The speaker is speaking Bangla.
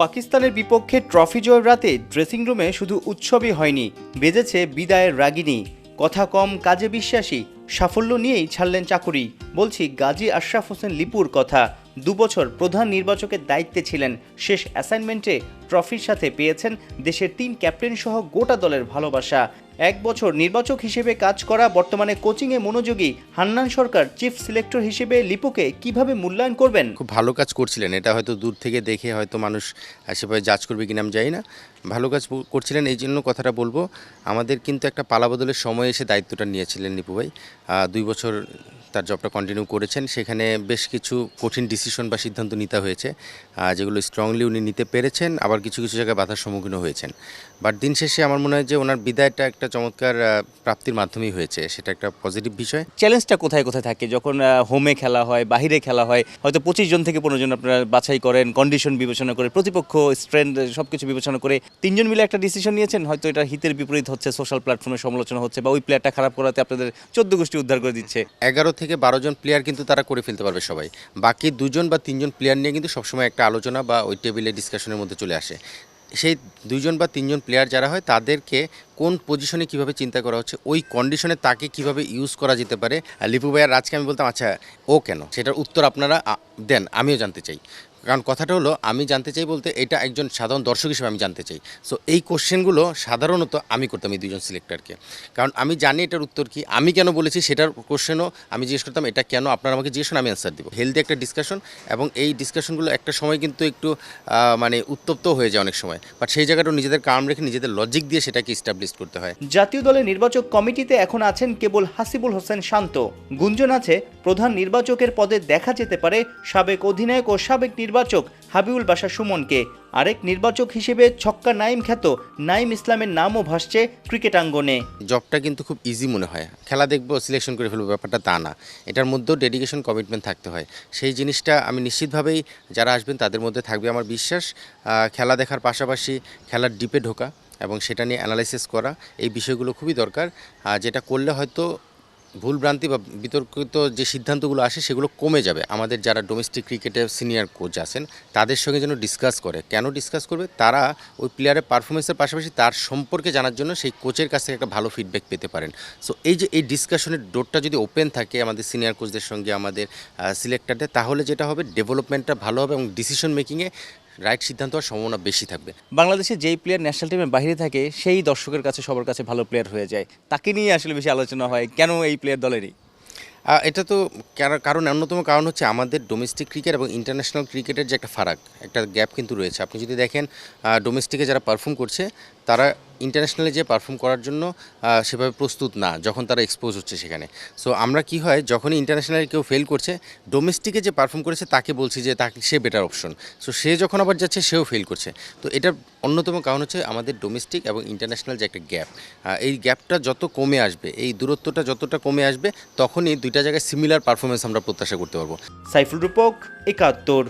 পাকিস্তানের বিপক্ষে ট্রফি জয়ের রাতে ড্রেসিং রুমে শুধু উৎসবই হয়নি, বেজেছে বিদায়ের রাগিনী। কথা কম, কাজে বিশ্বাসী, সাফল্য নিয়েই ছাড়লেন চাকুরি। বলছি গাজী আশরাফ হোসেন লিপুর কথা। 2 বছর প্রধান নির্বাচকের দায়িত্বে ছিলেন। শেষ অ্যাসাইনমেন্টে ট্রফির সাথে পেয়েছেন দেশের 3 ক্যাপ্টেন সহ গোটা দলের ভালোবাসা। 1 বছর নির্বাচক হিসেবে কাজ করা, বর্তমানে কোচিংয়ে মনোযোগী হান্নান সরকার চিফ সিলেক্টর হিসেবে লিপুকে কিভাবে মূল্যায়ন করবেন? খুব ভালো কাজ করছিলেন, এটা হয়তো দূর থেকে দেখে হয়তো মানুষ সেভাবে জাজ করবে কিনা আমি জানি না। ভালো কাজ করছিলেন, এই জন্য কথাটা বলবো। আমাদের কিন্তু একটা পালাবদলের সময় এসে দায়িত্বটা নিয়েছিলেন লিপু ভাই। 2 বছর তার জবটা কন্টিনিউ করেছেন। সেখানে বেশ কিছু কঠিন ডিসিশন বা সিদ্ধান্ত নিতে হয়েছে, যেগুলো স্ট্রংলি উনি নিতে পেরেছেন, আবার কিছু কিছু জায়গায় বাধার সম্মুখীন হয়েছেন। বাট দিন শেষে আমার মনে হয় যে ওনার বিদায়টা একটা চমৎকার প্রাপ্তির মাধ্যমেই হয়েছে, সেটা একটা পজিটিভ বিষয়। চ্যালেঞ্জটা কোথায় কোথায় থাকে যখন হোমে খেলা হয়, বাহিরে খেলা হয়? হয়তো 25 জন থেকে 15 জন আপনারা বাছাই করেন, কন্ডিশন বিবেচনা করে, প্রতিপক্ষ স্ট্রেন্থ সবকিছু বিবেচনা করে 3 জন মিলে একটা ডিসিশন নিয়েছেন। হয়তো এটা হিতের বিপরীত হচ্ছে, সোশ্যাল প্ল্যাটফর্মে সমালোচনা হচ্ছে, বা ওই প্লেয়ারটা খারাপ করাতে আপনাদের 14 গোষ্ঠী উদ্ধার করে দিচ্ছে। 11 থেকে 12 জন প্লেয়ার কিন্তু তারা করে ফেলতে পারবে সবাই। বাকি 2 জন বা 3 জন প্লেয়ার নিয়ে কিন্তু সবসময় একটা আলোচনা বা ওই টেবিলে ডিসকাশনের মধ্যে চলে আসে। সেই 2 জন বা 3 জন প্লেয়ার যারা হয় তাদেরকে কোন পজিশনে কিভাবে চিন্তা করা হচ্ছে, ওই কন্ডিশনে তাকে কিভাবে ইউজ করা যেতে পারে। লিপু ভাইয়ার আজকে আমি বলতাম আচ্ছা ও কেন, সেটার উত্তর আপনারা দেন, আমিও জানতে চাই। কারণ কথাটা হলো আমি জানতে চাই বলতে এটা একজন সাধারণ দর্শক হিসেবে আমি জানতে চাই। সো এই কোশ্চেনগুলো সাধারণত আমি করতাম এই 2 জন সিলেক্টরকে, কারণ আমি জানি এটার উত্তর কি, আমি কেন বলেছি সেটার কোশ্চেনও আমি জিজ্ঞেস করতাম, এটা কেন আপনারা আমাকে জিজ্ঞেস করেন, আমি অ্যান্সার দিব। হেলদি একটা ডিসকাশন, এবং এই ডিসকাশনগুলো একটা সময় কিন্তু একটু মানে উত্তপ্ত হয়ে যায় অনেক সময়, বাট সেই জায়গাটাও নিজেদের কাম রেখে নিজেদের লজিক দিয়ে সেটাকে ইস্টাবলিশ করতে হয়। জাতীয় দলের নির্বাচক কমিটিতে এখন আছেন কেবল হাসিবুল হোসেন শান্ত। গুঞ্জন আছে প্রধান নির্বাচকের পদে দেখা যেতে পারে সাবেক অধিনায়ক ও সাবেক নির্বাচক হাবিবুল বাশার সুমনকে। আরেক নির্বাচক হিসেবে ছক্কা নাইম খ্যাত নাইম ইসলামের নামও ভাসছে ক্রিকেট আঙ্গনে। জবটা কিন্তু খুব ইজি মনে হয়, খেলা দেখবো সিলেকশন করে ফেলবো, ব্যাপারটা তা না। এটার মধ্যেও ডেডিকেশন, কমিটমেন্ট থাকতে হয়। সেই জিনিসটা আমি নিশ্চিতভাবেই যারা আসবেন তাদের মধ্যে থাকবে আমার বিশ্বাস। খেলা দেখার পাশাপাশি খেলার ডিপে ঢোকা এবং সেটা নিয়ে অ্যানালাইসিস করা, এই বিষয়গুলো খুবই দরকার। যেটা করলে হয়তো ভুলভ্রান্তি বা বিতর্কিত যে সিদ্ধান্তগুলো আসে সেগুলো কমে যাবে। আমাদের যারা ডোমেস্টিক ক্রিকেটের সিনিয়র কোচ আছেন তাদের সঙ্গে যেন ডিসকাস করে। কেন ডিসকাস করবে? তারা ওই প্লেয়ারের পারফরমেন্সের পাশাপাশি তার সম্পর্কে জানার জন্য সেই কোচের কাছ থেকে একটা ভালো ফিডব্যাক পেতে পারেন। সো এই যে এই ডিসকাশনের ডোরটা যদি ওপেন থাকে আমাদের সিনিয়র কোচদের সঙ্গে আমাদের সিলেক্টরদের, তাহলে যেটা হবে ডেভেলপমেন্টটা ভালো হবে এবং ডিসিশন মেকিংয়ে রাইট সিদ্ধান্ত হওয়ার সম্ভাবনা বেশি থাকবে। বাংলাদেশে যেই প্লেয়ার ন্যাশনাল টিমের বাইরে থাকে সেই দর্শকের কাছে সবার কাছে ভালো প্লেয়ার হয়ে যায়, তাকে নিয়ে আসলে বেশি আলোচনা হয়। কেন এই প্লেয়ার দলেরই? এটা তো কারণ অন্যতম কারণ হচ্ছে আমাদের ডোমেস্টিক ক্রিকেট এবং ইন্টারন্যাশনাল ক্রিকেটের যে একটা ফারাক, একটা গ্যাপ কিন্তু রয়েছে। আপনি যদি দেখেন ডোমেস্টিকে যারা পারফর্ম করছে তারা ইন্টারন্যাশনালে যে পারফর্ম করার জন্য সেভাবে প্রস্তুত না, যখন তারা এক্সপোজ হচ্ছে সেখানে। সো আমরা কি হয়, যখনই ইন্টারন্যাশনালে কেউ ফেল করছে, ডোমেস্টিকে যে পারফর্ম করেছে তাকে বলছি যে তাকে সে বেটার অপশন। সো সে যখন আবার যাচ্ছে সেও ফেল করছে। তো এটার অন্যতম কারণ হচ্ছে আমাদের ডোমেস্টিক এবং ইন্টারন্যাশনাল যে একটা গ্যাপ, এই গ্যাপটা যত কমে আসবে, এই দূরত্বটা যতটা কমে আসবে, তখনই দুইটা জায়গায় সিমিলার পারফরমেন্স আমরা প্রত্যাশা করতে পারবো। সাইফুল রূপক, 71।